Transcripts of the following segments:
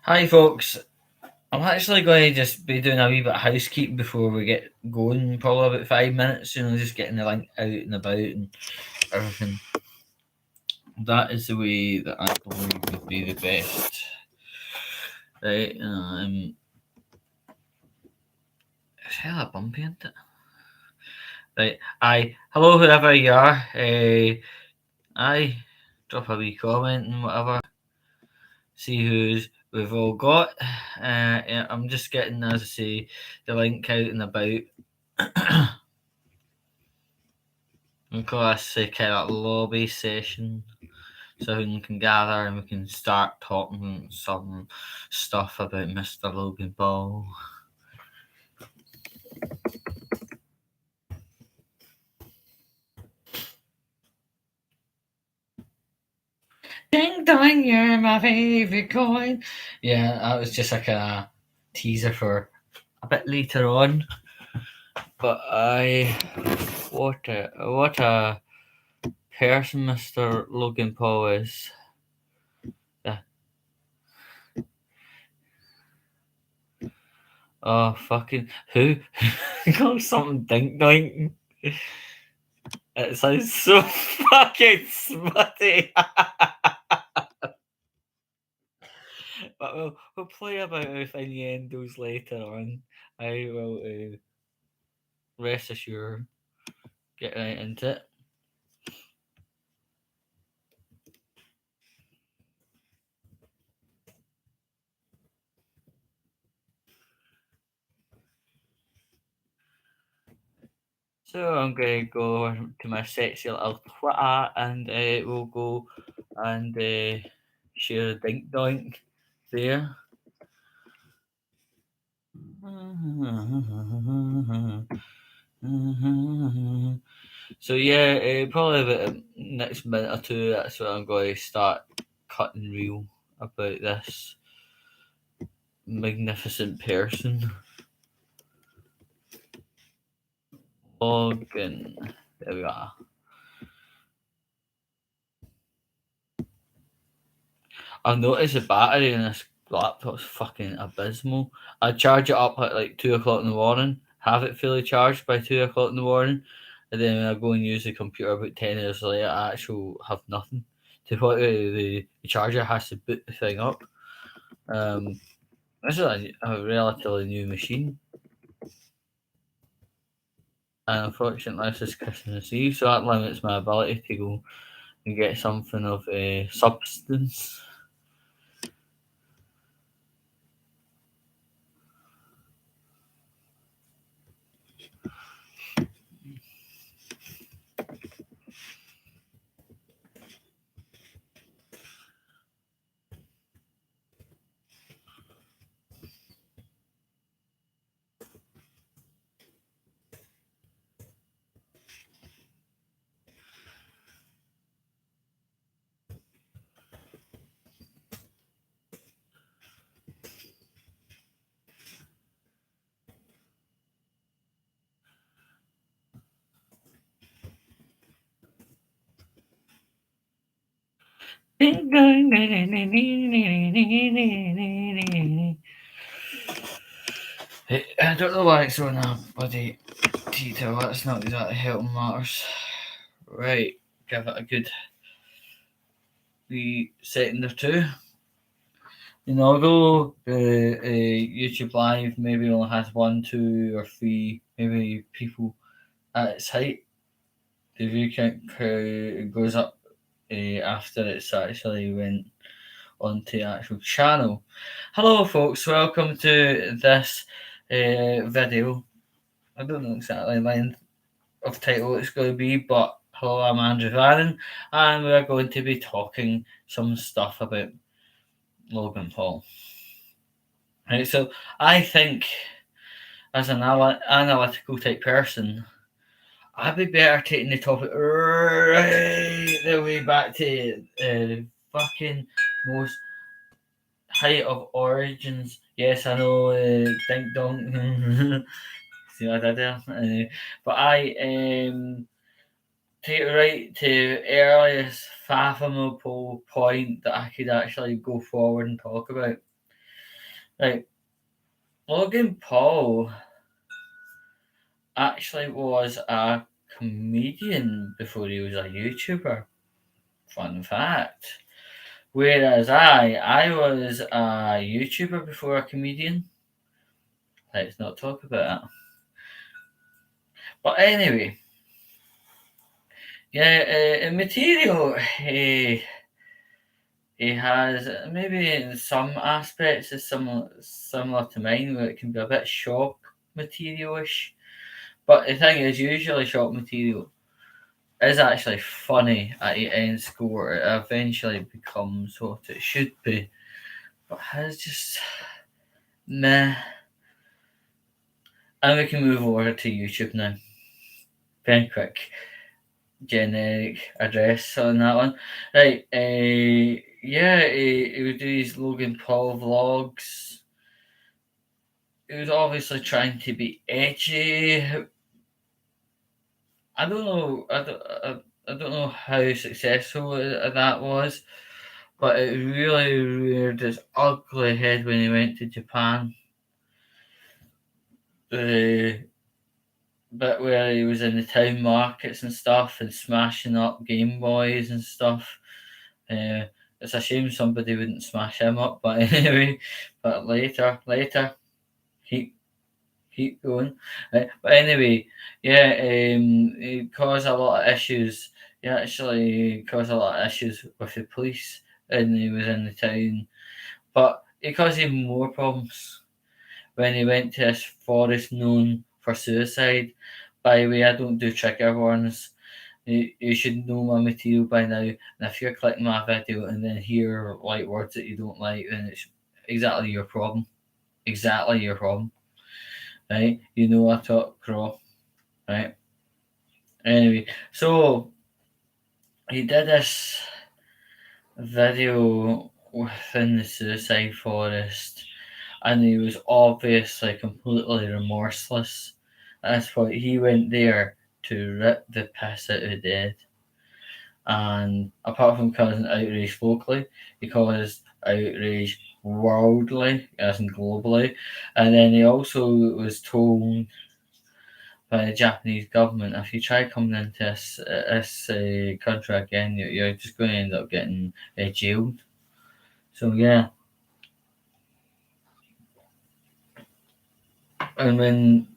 Hi, folks. I'm actually going to just be doing a wee bit of housekeeping before we get going. Probably about 5 minutes, just getting the link out and about and everything. That is the way that I believe would be the best. Right? It's hella bumpy, isn't it? Right. Aye. Hello, whoever you are. Aye. Drop a wee comment and whatever. See who's we've all got. Yeah, I'm just getting, as I say, the link out and about. We've got a kind of lobby session so we can gather and we can start talking some stuff about Mr. Logan Paul. Ding dong, you're my favourite coin. Yeah, that was just like a teaser for a bit later on. But what a person Mr. Logan Paul is. Yeah. Oh fucking who? Call something ding dong. It sounds so fucking smutty. But we'll play about with innuendos later on. I will rest assured get right into it. So I'm going to go to my sexy little Twitter and we'll go and share a dink doink there. So yeah, probably about the next minute or two. That's when I'm going to start cutting reel about this magnificent person, Logan. There we are. I've noticed the battery in this laptop's fucking abysmal. I charge it up at like 2 o'clock in the morning, have it fully charged by 2 o'clock in the morning, and then when I go and use the computer about 10 hours later, I actually have nothing. To the point where the charger has to boot the thing up. This is a relatively new machine, and unfortunately, this is Christmas Eve, so that limits my ability to go and get something of substance. I don't know why it's on a bloody detail. That's not exactly helping matters. Right, give it a good wee second or two. Although the YouTube Live maybe only has 1, 2, or 3 maybe people at its height, the view count goes up after it's actually went onto the actual channel. Hello, folks. Welcome to this video. I don't know exactly the length of title it's going to be, but hello, I'm Andrew Vannon, and we're going to be talking some stuff about Logan Paul. Right, so I think as an analytical type person, I'd be better taking the topic right the way back to fucking most height of origins. Yes, I know, ding dong. See what I did there? But I take it right to earliest fathomable point that I could actually go forward and talk about. Right, Logan Paul actually was a comedian before he was a YouTuber. Fun fact. Whereas I was a YouTuber before a comedian. Let's not talk about that. But anyway, yeah, material. He has maybe in some aspects is similar to mine, where it can be a bit shock materialish. But the thing is, usually shock material is actually funny at the end score. It eventually becomes what it should be. But his just meh. And we can move over to YouTube now. Very quick generic address on that one. Right, yeah, he would do his Logan Paul vlogs. He was obviously trying to be edgy. I don't know. I don't know how successful that was, but it really reared its ugly head when he went to Japan. The bit where he was in the town markets and stuff and smashing up Game Boys and stuff. Uh, it's a shame somebody wouldn't smash him up, but anyway. But later, keep keep going. But anyway, yeah, it caused a lot of issues. He actually caused a lot of issues with the police, and he was in the town. But it caused even more problems when he went to this forest known for suicide. By the way, I don't do trigger warnings. You should know my material by now. And if you're clicking my video and then hear like words that you don't like, then it's exactly your problem. Exactly your problem. Right? You know I talk raw. Right? Anyway, so he did this video within the suicide forest, and he was obviously completely remorseless. That's why he went there to rip the piss out of the dead. And apart from causing outrage locally, he caused outrage worldly, as in globally. And then he also was told by the Japanese government, if you try coming into this country again, you're just going to end up getting jailed. So yeah, and when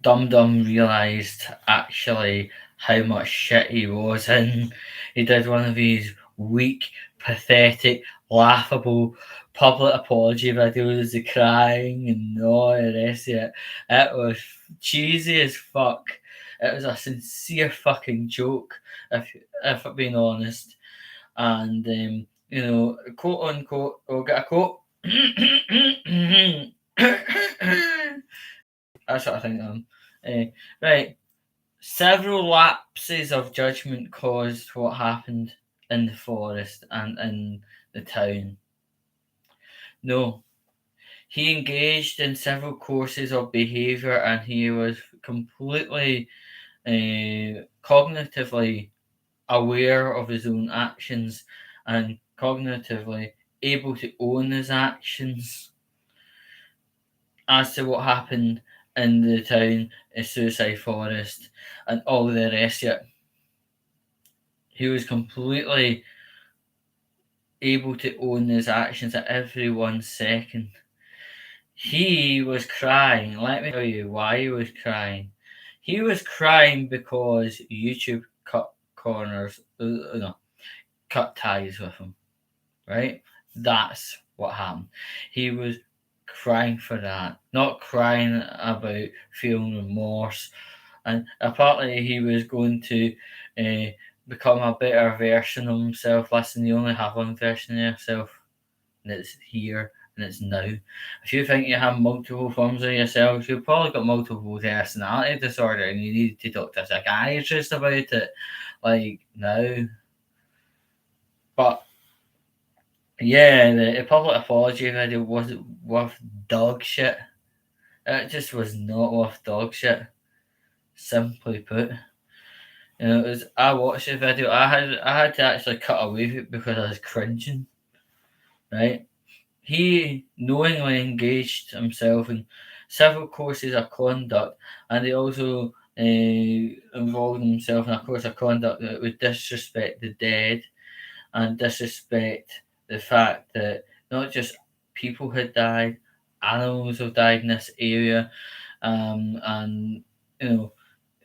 Dum Dum realised actually how much shit he was in, he did one of these weak, pathetic, laughable public apology videos of crying and all the rest of it. It was cheesy as fuck. It was a sincere fucking joke, if I'm being honest. And quote unquote, we'll get a quote. That's what I think. Right. Several lapses of judgment caused what happened in the forest and in the town. No, he engaged in several courses of behaviour and he was completely cognitively aware of his own actions and cognitively able to own his actions as to what happened in the town, Suicide Forest, and all the rest of it. He was completely able to own his actions at every 1 second. He was crying. Let me tell you why he was crying. He was crying because YouTube cut corners, no, cut ties with him, right? That's what happened. He was crying for that, not crying about feeling remorse. And apparently, he was going to uh, become a better version of himself. Listen, you only have one version of yourself, and it's here and it's now. If you think you have multiple forms of yourself, you've probably got multiple personality disorder, and you need to talk to a psychiatrist about it. Like now, but yeah, the public apology video wasn't worth dog shit. It just was not worth dog shit. Simply put, it was. I watched the video. I had to actually cut away from it because I was cringing. Right, He knowingly engaged himself in several courses of conduct, and he also involved himself in a course of conduct that would disrespect the dead and disrespect the fact that not just people had died, animals have died in this area, and you know,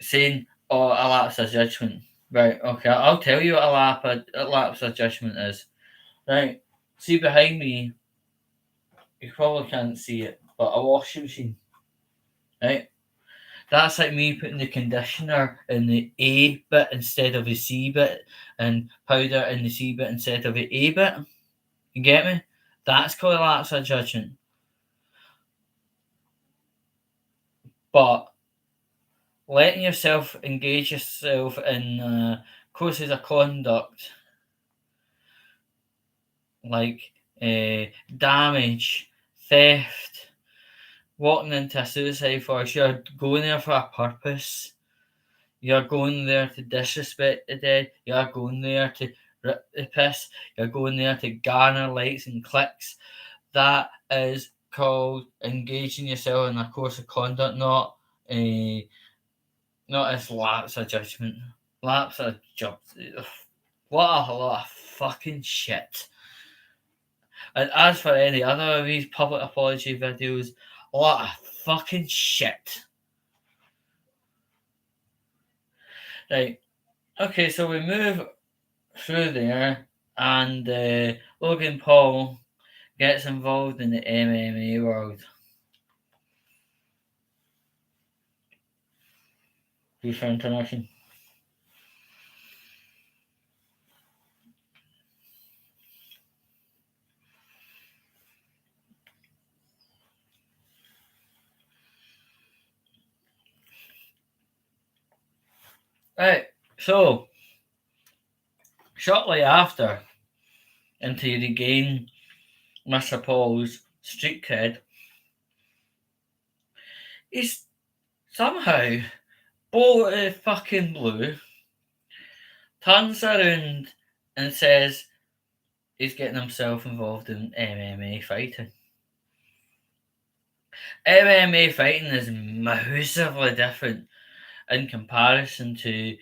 saying, "Oh, a lapse of judgment." Right? Okay, I'll tell you what a lapse of judgment is. Right? See behind me, you probably can't see it, but a washing machine. Right? That's like me putting the conditioner in the A bit instead of the C bit, and powder in the C bit instead of the A bit. You get me? That's called a lapse of judgment. But letting yourself engage yourself in courses of conduct like damage, theft, walking into a suicide forest, you're going there for a purpose. You're going there to disrespect the dead. You're going there to rip the piss. You're going there to garner likes and clicks. That is called engaging yourself in a course of conduct, a not as lapse of judgment. Lapse of judgment. What a lot of fucking shit. And as for any other of these public apology videos, a lot of fucking shit. Right. Okay, so we move through there, and Logan Paul gets involved in the MMA world. Brief introduction. Right, so shortly after, and to regain Mr. Paul's street cred, he's somehow, bolt out of fucking blue, turns around and says he's getting himself involved in MMA fighting. MMA fighting is massively different in comparison to,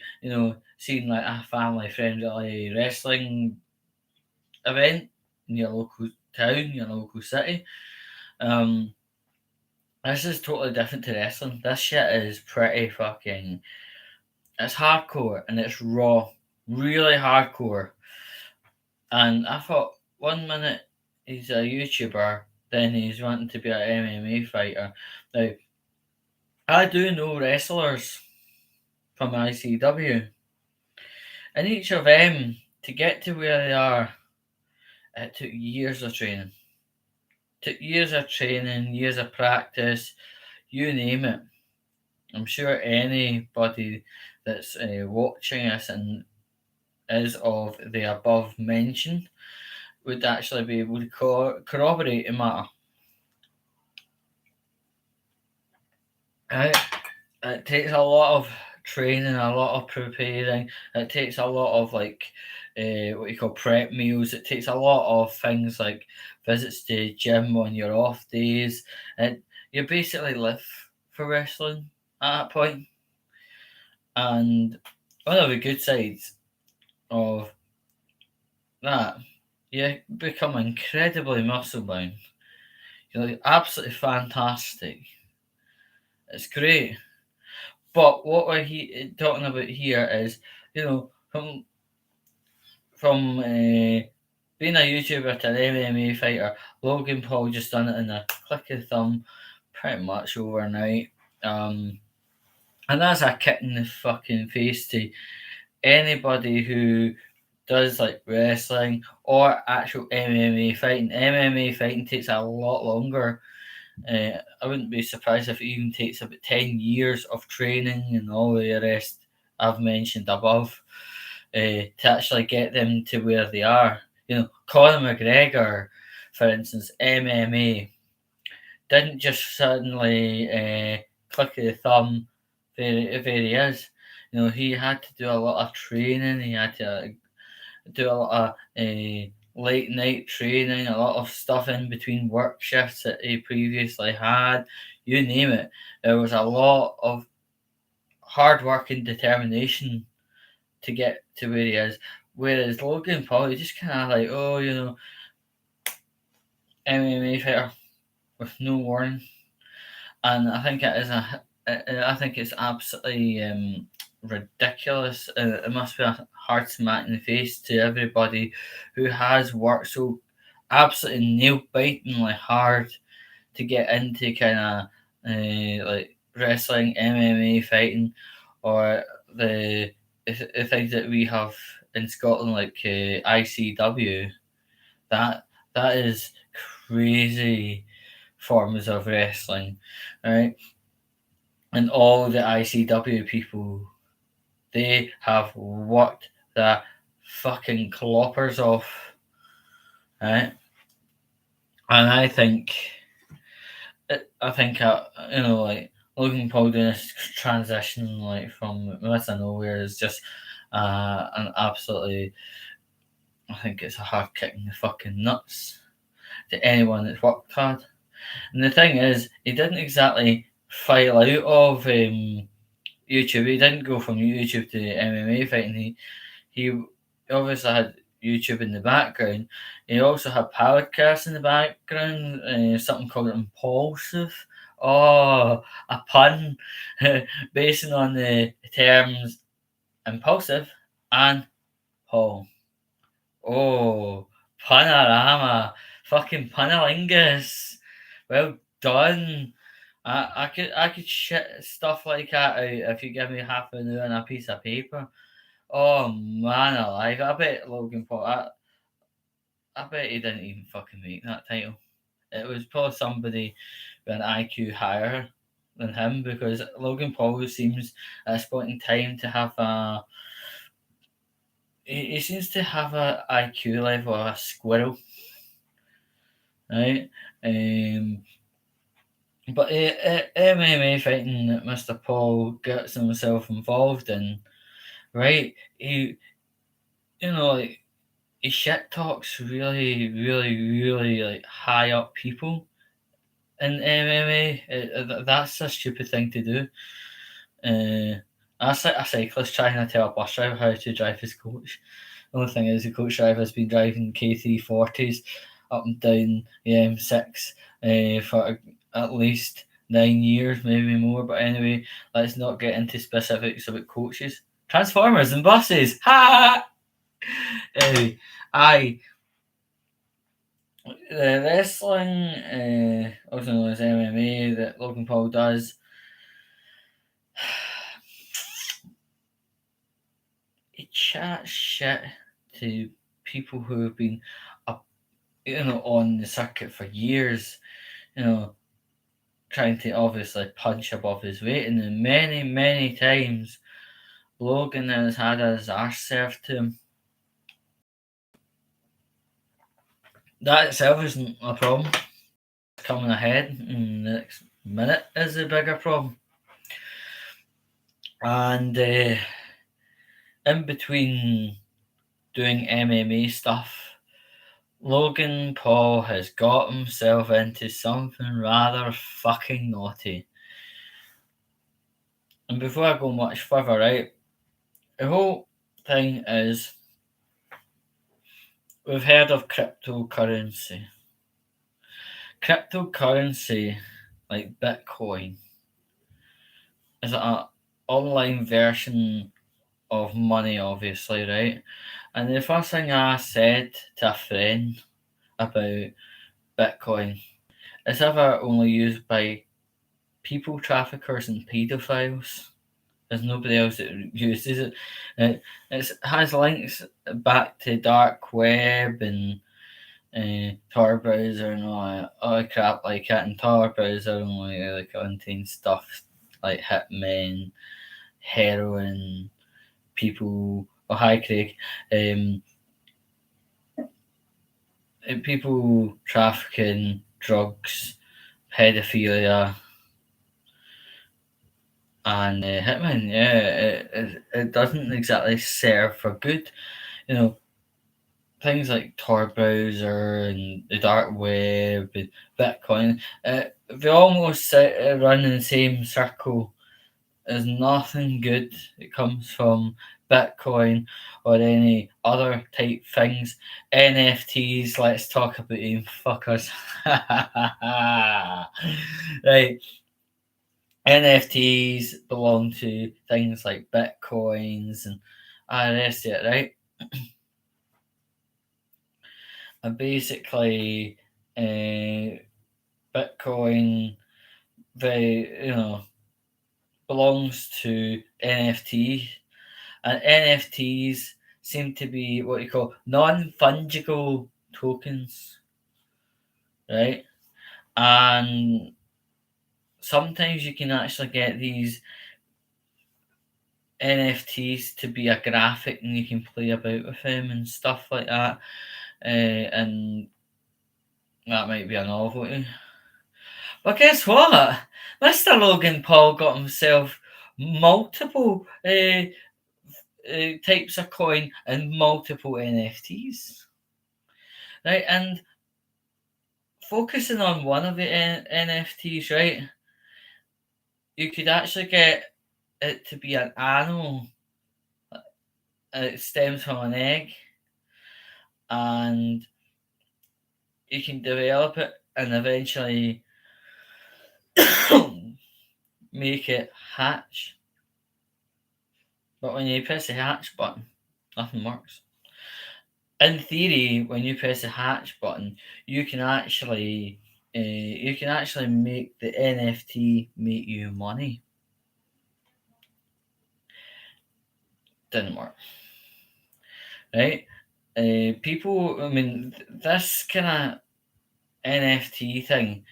seeing like a family friendly wrestling event in your local town, your local city. Um, this is totally different to wrestling. This shit is pretty fucking. It's hardcore and it's raw, really hardcore. And I thought 1 minute he's a YouTuber, then he's wanting to be an MMA fighter. Now, I do know wrestlers from ICW, and each of them, to get to where they are, it took years of training. Took years of training, years of practice, you name it. I'm sure anybody that's watching us and is of the above mentioned would actually be able to corroborate the matter. Right? It takes a lot of training, a lot of preparing. It takes a lot of what you call prep meals. It takes a lot of things like visits to gym on your off days. And you basically live for wrestling at that point. And one of the good sides of that, you become incredibly muscle bound. You're like absolutely fantastic. It's great. But what we're talking about here is, from being a YouTuber to an MMA fighter, Logan Paul just done it in a click of the thumb, pretty much overnight. And that's a kick in the fucking face to anybody who does like wrestling or actual MMA fighting. MMA fighting takes a lot longer. I wouldn't be surprised if it even takes about 10 years of training and all the rest I've mentioned above to actually get them to where they are. Conor McGregor, for instance, MMA, didn't just suddenly click of the thumb, there he is. He had to do a lot of training, he had to do a lot of late night training, a lot of stuff in between work shifts that he previously had. You name it. There was a lot of hard work and determination to get to where he is. Whereas Logan Paul, he just kind of like, oh, MMA fighter with no warning, and I think it is I think it's absolutely ridiculous. It must be a hard smack in the face to everybody who has worked so absolutely nail bitingly hard to get into kind of like wrestling, MMA fighting, or the things that we have in Scotland, like ICW. That that is crazy forms of wrestling, right? And all the ICW people, they have worked the fucking cloppers off, right? And I think like Logan Paul doing this transition like from midst of nowhere is just an absolutely. I think it's a hard kick in the fucking nuts to anyone that's worked hard. And the thing is, he didn't exactly file out of YouTube. He didn't go from YouTube to MMA fighting. He obviously had YouTube in the background. He also had podcasts in the background, something called Impulsive. Oh, a pun based on the terms impulsive and Paul. Oh, panorama, fucking panalingus. Well done. I could shit stuff like that out if you give me half an hour and a piece of paper. Oh man alive, I bet Logan Paul I bet he didn't even fucking make that title. It was probably somebody with an IQ higher than him because Logan Paul seems at this point in time to have he seems to have a IQ level of a squirrel, right? Um, but MMA fighting that Mr. Paul gets himself involved in, right? Like he shit talks really, really, really like high up people in MMA. That's a stupid thing to do. That's like a cyclist trying to tell a bus driver how to drive his coach. The only thing is, the coach driver has been driving K340s up and down the M6 for at least 9 years, maybe more. But anyway, let's not get into specifics about coaches. Transformers and buses. Ha! Anyway, I the wrestling, also known as MMA, that Logan Paul does. He chats shit to people who have been up, on the circuit for years. You know, trying to obviously punch above his weight, and then many, many times Logan has had his arse served to him. That itself isn't a problem. Coming ahead in the next minute is the bigger problem. And in between doing MMA stuff, Logan Paul has got himself into something rather fucking naughty. And before I go much further, right, the whole thing is we've heard of cryptocurrency. Cryptocurrency, like Bitcoin, is an online version of money, obviously, right? And the first thing I said to a friend about Bitcoin is ever only used by people traffickers and paedophiles. There's nobody else that uses it. It has links back to dark web and Tor browser and all that crap like that. And Tor browser only like contains stuff like hitmen, heroin, people. Oh, hi, Craig. People trafficking, drugs, pedophilia, and hitmen. Yeah, it doesn't exactly serve for good. You know, things like Tor browser and the dark web and Bitcoin, they almost run in the same circle. There's nothing good that comes from Bitcoin or any other type things. NFTs, let's talk about them fuckers. Right. NFTs belong to things like Bitcoins and all the rest of it, right? And basically, Bitcoin, belongs to NFT, and NFTs seem to be what you call non-fungible tokens, right? And sometimes you can actually get these NFTs to be a graphic, and you can play about with them and stuff like that. And that might be a novelty. But guess what? Mr. Logan Paul got himself multiple types of coin and multiple NFTs. Right, and focusing on one of the NFTs, right, you could actually get it to be an animal. It stems from an egg, and you can develop it and eventually make it hatch. But when you press the hatch button, nothing works. In theory, when you press the hatch button, you can actually make the NFT make you money. Didn't work, right? People, I mean, this kind of NFT thing,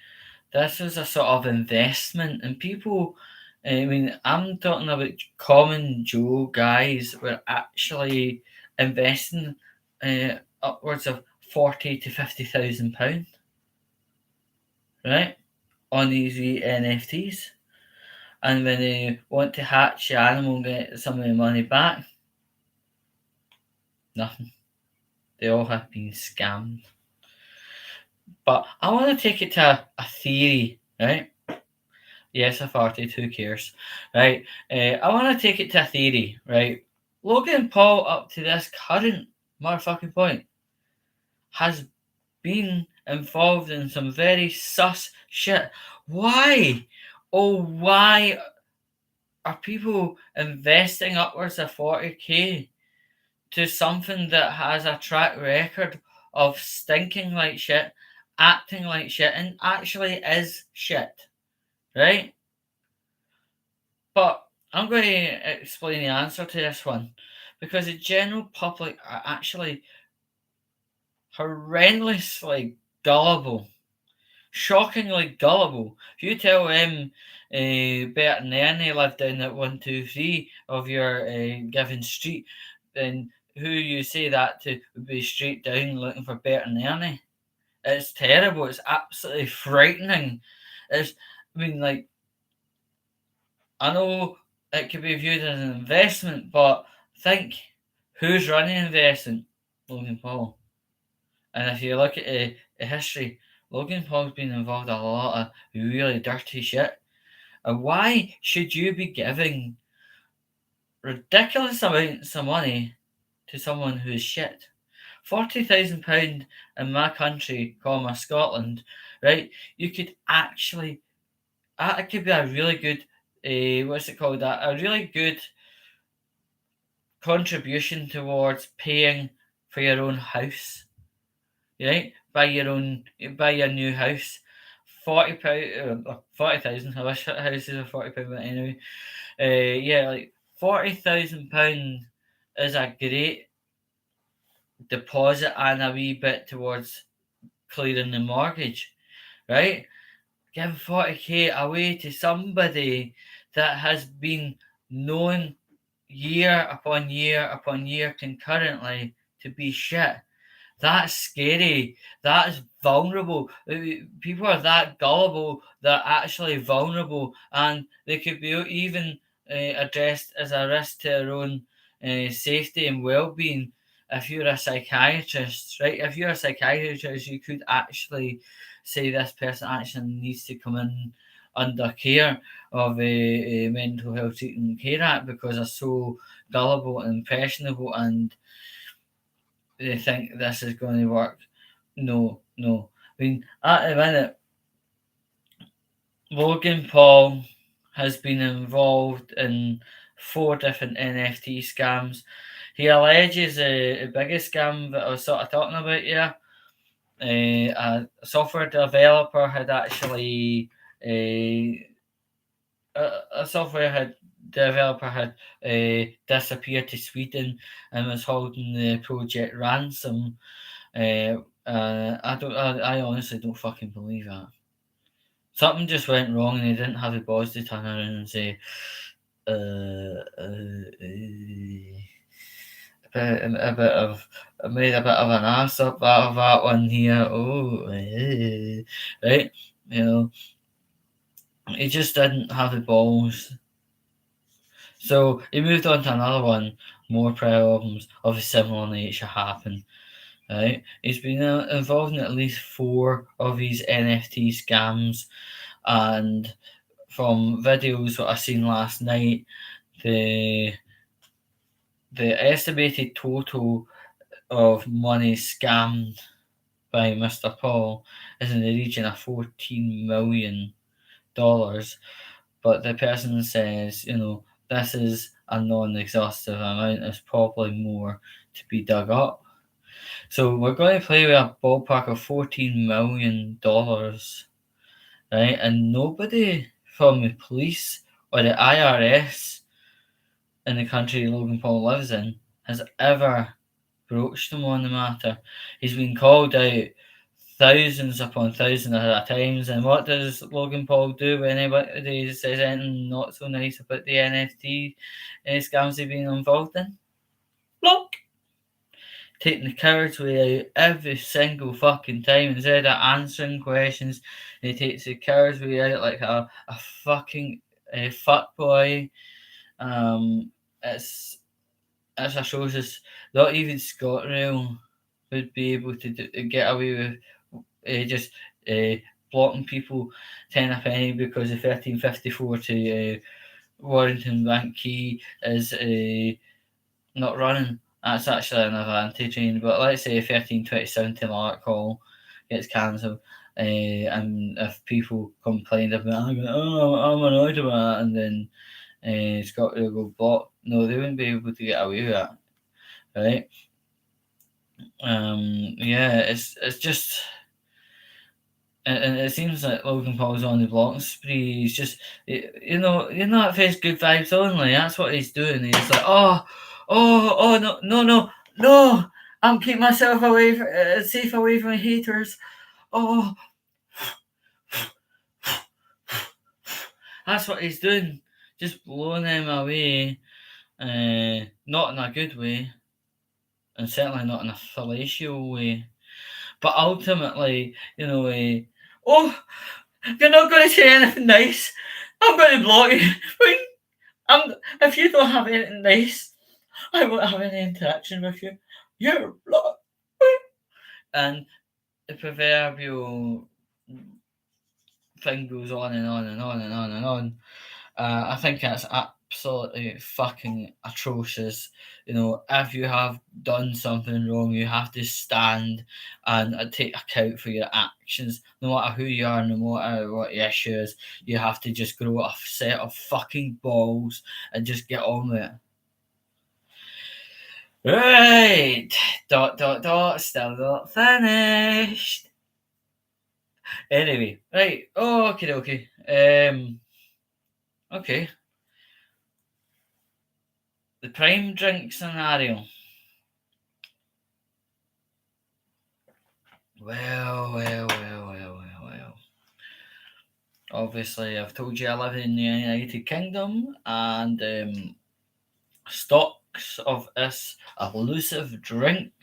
this is a sort of investment, and people. I mean, I'm talking about common Joe guys were actually investing upwards of 40 to 50,000 pound, right, on these wee NFTs. And when they want to hatch the animal and get some of the money back, nothing. They all have been scammed. But I want to take it to a theory, right? Yes, I farted, who cares? Right? I want to take it to a theory, right? Logan Paul, up to this current motherfucking point, has been involved in some very sus shit. Why? Oh, why are people investing upwards of 40k to something that has a track record of stinking like shit, acting like shit, and actually is shit, right? But I'm going to explain the answer to this one, because the general public are actually horrendously gullible, shockingly gullible. If you tell them Bert and Ernie live down at 123 of your given street, then who you say that to would be straight down looking for Bert and Ernie. It's terrible. It's absolutely frightening. It's, I mean, like, I know it could be viewed as an investment, but think who's running the investment? Logan Paul. And if you look at the history, Logan Paul's been involved in a lot of really dirty shit. And why should you be giving ridiculous amounts of money to someone who's shit? £40,000 in my country, comma Scotland, right? You could actually, it could be a really good, what's it called? A really good contribution towards paying for your own house, right? Buy your new house. £40, 40,000. I wish houses are £40, but anyway, yeah, like £40,000 is a great deposit and a wee bit towards clearing the mortgage, right? Give 40k away to somebody that has been known year upon year upon year concurrently to be shit. That's scary. That's vulnerable. People are that gullible. They're actually vulnerable, and they could be even addressed as a risk to their own safety and well-being. if you're a psychiatrist, right? If you're a psychiatrist, you could actually say this person actually needs to come in under care of a mental health treatment care act because they're so gullible and impressionable and they think this is going to work. No, no. I mean, at the minute, Logan Paul has been involved in 4 different NFT scams. He alleges a biggest scam that I was sort of talking about here. A software developer had actually a a software had developer had disappeared to Sweden and was holding the project ransom. I honestly don't fucking believe that. Something just went wrong and he didn't have the balls to turn around and say, a bit of I made a bit of an ass up out of that one here. Oh, right, you know, he just didn't have the balls. So he moved on to another one. More problems of a similar nature happen. Right, he's been involved in at least 4 of these NFT scams, and from videos that I seen last night, the estimated total of money scammed by Mr. Paul is in the region of $14 million. But the person says, this is a non-exhaustive amount. There's probably more to be dug up. So we're going to play with a ballpark of $14 million, right? And nobody from the police or the IRS in the country Logan Paul lives in has ever broached him on the matter. He's been called out thousands upon thousands of times, and what does Logan Paul do when anybody says anything not so nice about the NFT scams he's been involved in? Block! Taking the cowards way out every single fucking time. Instead of answering questions, he takes the cowards way out like a fucking fuck boy. It's as I shows us, not even ScotRail would be able to get away with just blocking people 10 a penny because the 1354 to Warrington Bank Key is not running. That's actually an advantage. But let's say 1327 to Larkhall gets cancelled. And if people complain about it, I'm annoyed about it, and then ScotRail go block, no, they wouldn't be able to get away with that, right? Yeah, it's just, and it seems like Logan Paul's on the blocking spree. He's just, that face good vibes only. That's what he's doing. He's like, oh, no, no, no, no. I'm keeping myself away, safe away from haters. Oh, that's what he's doing. Just blowing them away. Not in a good way, and certainly not in a fellatio way. But ultimately, oh, you're not going to say anything nice. I'm going to block you. If you don't have anything nice, I won't have any interaction with you. You're blocked. And the proverbial thing goes on and on and on and on and on. I think that's absolutely fucking atrocious. If you have done something wrong, you have to stand and take account for your actions. No matter who you are, no matter what your issue is, you have to just grow a set of fucking balls and just get on with it. Right. ... Still not finished. Anyway, right. Okay. Okay. The prime drink scenario. Well. Obviously, I've told you I live in the United Kingdom, and stocks of this elusive drink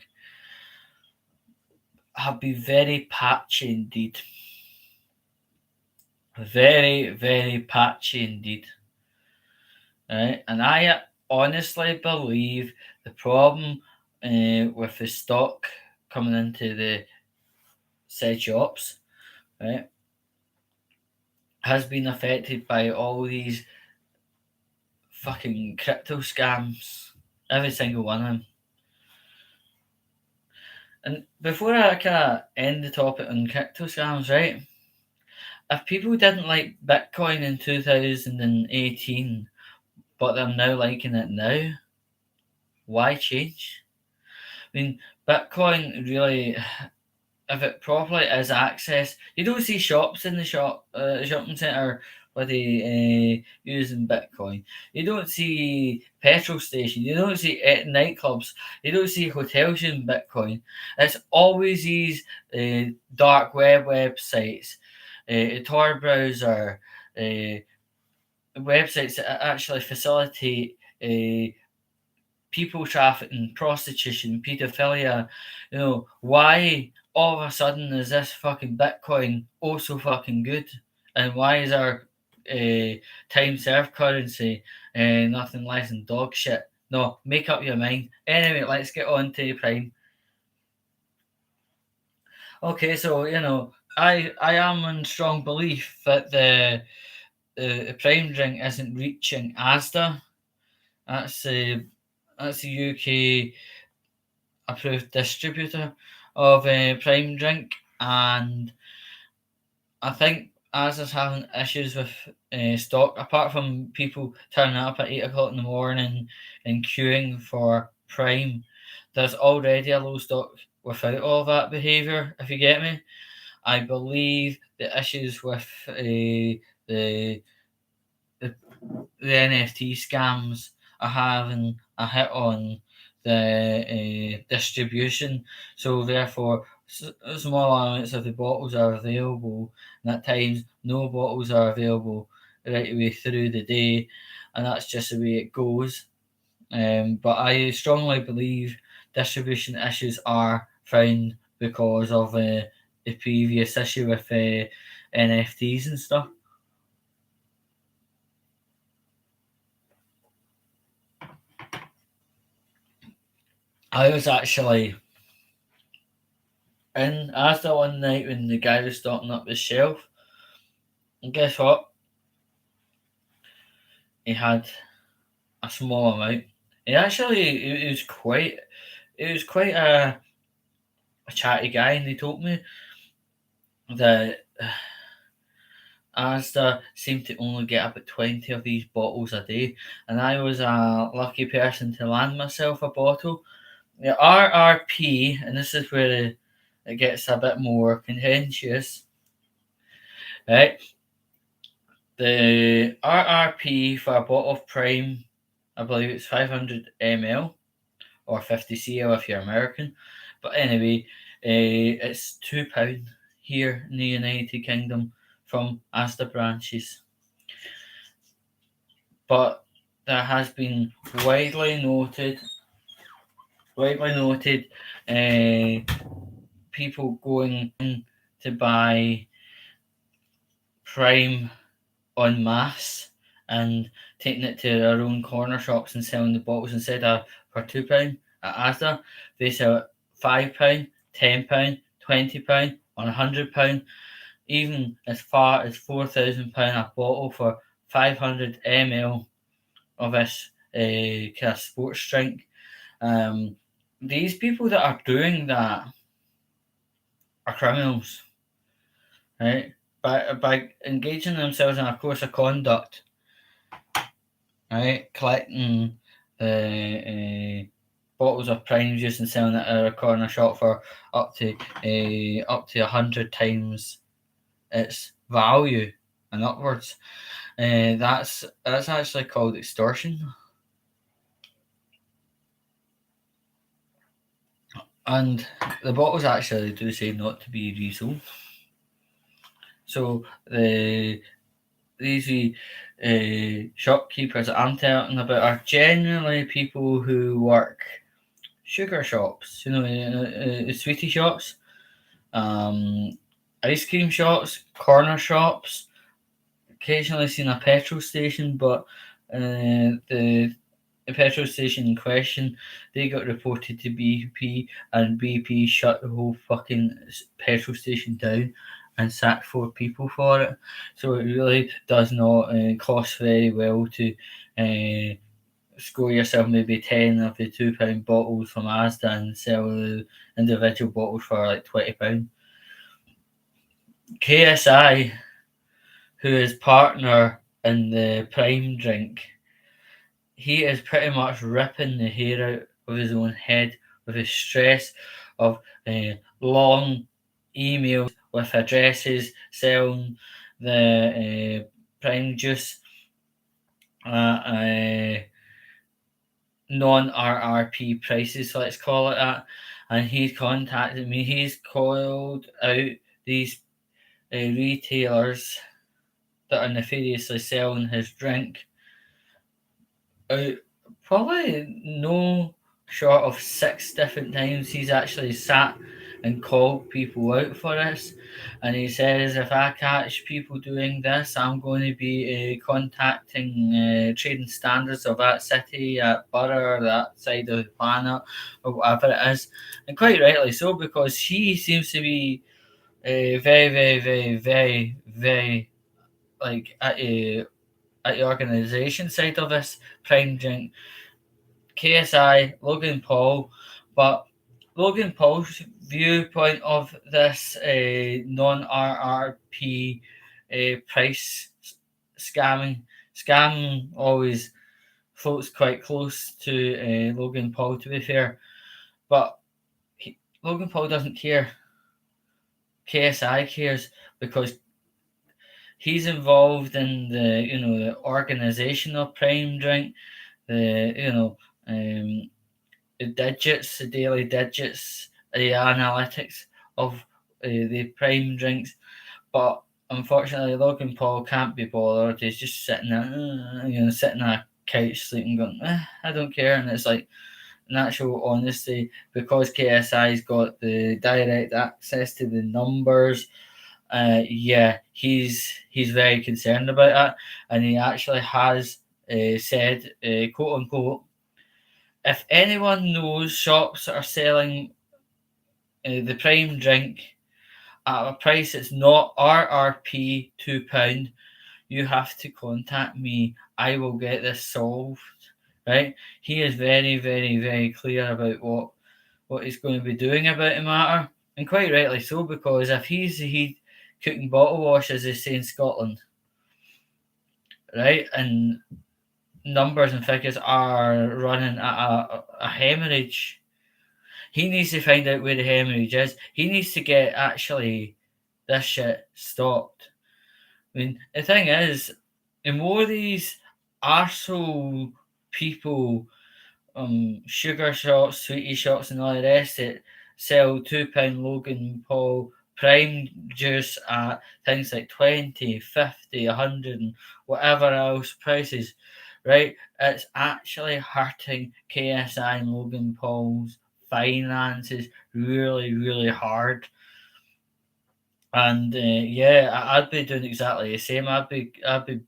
have been very patchy indeed. Very, very patchy indeed. Right? And I honestly believe the problem with the stock coming into the said shops, right, has been affected by all these fucking crypto scams. Every single one of them. And before I kind of end the topic on crypto scams, right? If people didn't like Bitcoin in 2018, but they're now liking it now, why change? I mean, Bitcoin really, if it properly is accessed, you don't see shops in the shopping centre where they using Bitcoin. You don't see petrol stations. You don't see nightclubs. You don't see hotels using Bitcoin. It's always these dark web websites, a Tor browser, websites that actually facilitate people trafficking, prostitution, pedophilia. Why all of a sudden is this fucking Bitcoin oh so fucking good? And why is our time served currency nothing less than dog shit? No, make up your mind. Anyway, let's get on to Prime. Okay, so I am in strong belief that the Prime drink isn't reaching Asda. That's the that's the UK approved distributor of Prime Drink, and I think as is having issues with stock, apart from people turning up at 8 o'clock in the morning and queuing for Prime, there's already a low stock without all that behaviour, if you get me. I believe the issues with the the the NFT scams are having a hit on the distribution. So therefore, small amounts of the bottles are available, and at times no bottles are available right away through the day, and that's just the way it goes. But I strongly believe distribution issues are found because of the previous issue with NFTs and stuff. I was actually in Asda one night when the guy was stocking up his shelf, and guess what? He had a small amount. He actually, it was quite a chatty guy, and he told me that Asda seemed to only get about 20 of these bottles a day, and I was a lucky person to land myself a bottle. The RRP, and this is where it gets a bit more contentious, right? The RRP for a bottle of Prime, I believe it's 500 ml or 50 cl if you're American. But anyway, it's £2 here in the United Kingdom from Asda branches. But there has been widely noted, widely noted, uh, people going in to buy Prime en masse and taking it to their own corner shops and selling the bottles instead of for £2 at Asda. They sell it £5, £10, £20, or £100, even as far as £4,000 a bottle for 500 ml of this kind of sports drink. These people that are doing that are criminals, right? By engaging themselves in a course of conduct, right? Collecting the bottles of prime juice and selling it at a corner shop for up to 100 times its value and upwards. That's actually called extortion, and the bottles actually do say not to be resold. So these shopkeepers that I'm telling about are generally people who work sugar shops, sweetie shops, um, ice cream shops, corner shops. Occasionally seen a petrol station, but the the petrol station in question, they got reported to BP, and BP shut the whole fucking petrol station down and sacked 4 people for it. So it really does not cost very well to score yourself maybe 10 of the £2 bottles from Asda and sell the individual bottles for like £20. KSI, who is partner in the Prime drink, he is pretty much ripping the hair out of his own head with the stress of long emails with addresses selling the Prime juice at non-RRP prices, let's call it that. And he's contacted me. He's called out these retailers that are nefariously selling his drink out, probably no short of 6 different times. He's actually sat and called people out for this, and he says, if I catch people doing this, I'm going to be contacting trading standards of that city, that borough, that side of the planet, or whatever it is. And quite rightly so, because he seems to be very, very, very, very, very like at the organisation side of this Prime drink. KSI, Logan Paul, but Logan Paul's viewpoint of this non-RRP price scam always floats quite close to Logan Paul, to be fair, but Logan Paul doesn't care. KSI cares because he's involved in the organisation of Prime Drink, the the digits, the daily digits, the analytics of the Prime drinks. But unfortunately, Logan Paul can't be bothered. He's just sitting there, sitting on a couch sleeping, going, I don't care. And it's like, in actual honesty, because KSI's got the direct access to the numbers, yeah, he's very concerned about that, and he actually has said, quote unquote, if anyone knows shops that are selling the Prime drink at a price that's not RRP £2, you have to contact me. I will get this solved. Right? He is very, very, very clear about what he's going to be doing about the matter, and quite rightly so, because if he's cooking bottle wash, as they say in Scotland, right, and numbers and figures are running at a hemorrhage, he needs to find out where the hemorrhage is. He needs to get actually this shit stopped. I mean, the thing is, the more these arsehole people, sugar shots, sweetie shots, and all the rest that sell £2 Logan Paul Prime juice at things like 20, 50, 100, and whatever else prices, right? It's actually hurting KSI and Logan Paul's finances really, really hard. And yeah, I'd be doing exactly the same. I'd be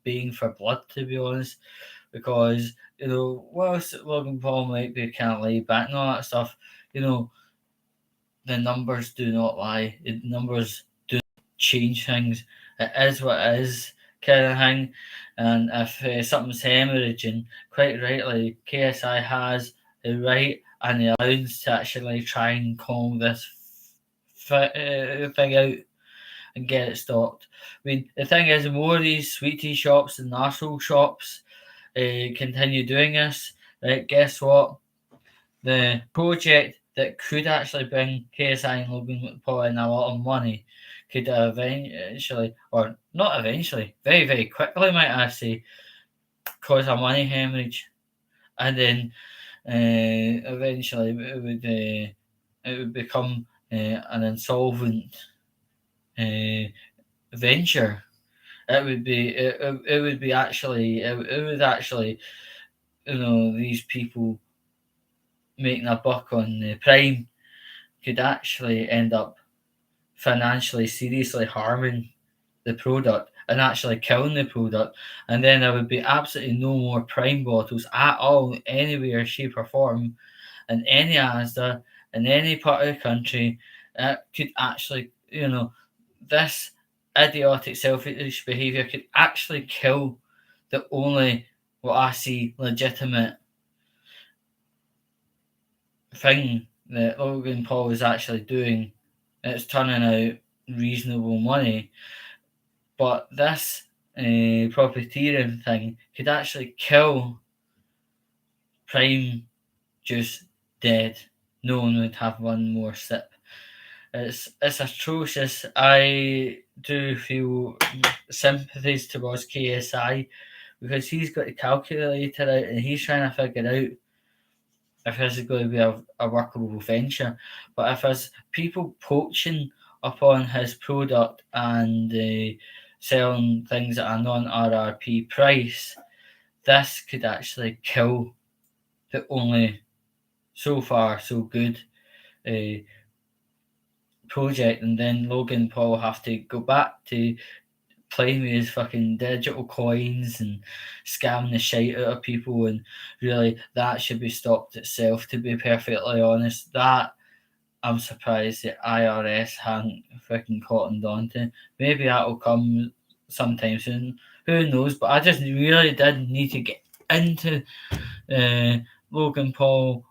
begging for blood, to be honest, because whilst Logan Paul might be kind of laid back and all that stuff, the numbers do not lie. The numbers do change things. It is what it is, kind of thing. And if something's hemorrhaging, quite rightly, KSI has the right and the allowance to actually try and call this thing out and get it stopped. I mean, the thing is, the more these sweetie shops and arsehole shops continue doing this, right, guess what? The project that could actually bring KSI and Logan Paul in a lot of money could eventually, or not eventually, very, very quickly, might I say, cause a money hemorrhage. And then eventually it would become an insolvent venture. It would be actually it would actually these people making a buck on the Prime could actually end up financially seriously harming the product. and actually killing the product, and then there would be absolutely no more Prime bottles at all, anywhere, shape, or form, in any Asda, in any part of the country. That could actually, this idiotic, selfish behaviour could actually kill the only, what I see, legitimate thing that Logan Paul is actually doing. It's turning out reasonable money, but this profiteering thing could actually kill Prime juice dead. No one would have one more sip. It's atrocious. I do feel sympathies towards KSI because he's got a calculator out and he's trying to figure out if this is going to be a workable venture. But if there's people poaching upon his product and selling things at a non RRP price, this could actually kill the only, so far so good, uh, project, and then Logan Paul have to go back to playing with his fucking digital coins and scamming the shit out of people, and really that should be stopped itself, to be perfectly honest. That I'm surprised the IRS hadn't fucking cottoned on to. Maybe that'll come sometime soon. Who knows? But I just really did need to get into uh, Logan Paul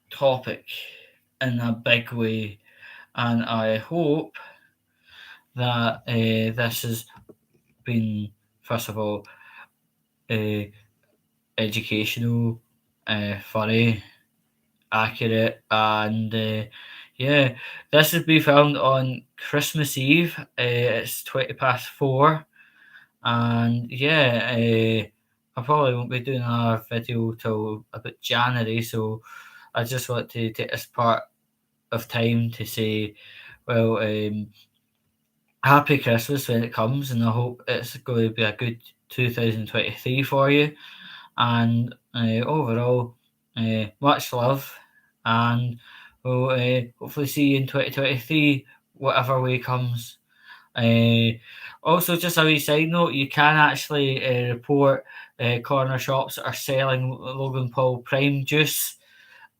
topic in a big way, and I hope that this has been, first of all, uh, educational, funny, accurate, and yeah, this will be filmed on Christmas Eve. It's 4:20, and yeah, I probably won't be doing another video till about January, so I just want to take this part of time to say, well, happy Christmas when it comes, and I hope it's going to be a good 2023 for you. And overall, much love, and we'll hopefully see you in 2023, whatever way comes. Also, just a wee side note, you can actually report corner shops that are selling Logan Paul Prime juice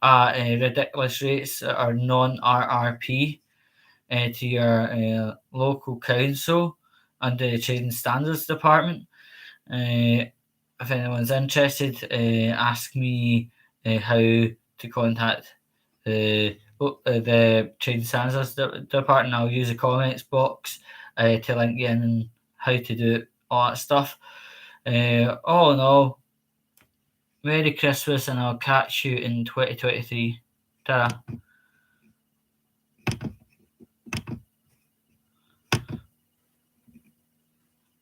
at ridiculous rates that are non RRP to your local council and the Trading Standards Department. If anyone's interested, ask me how to contact the Trading Standards Department. I'll use the comments box to link you in and how to do it, all that stuff. All in all, Merry Christmas, and I'll catch you in 2023. Ta-ra.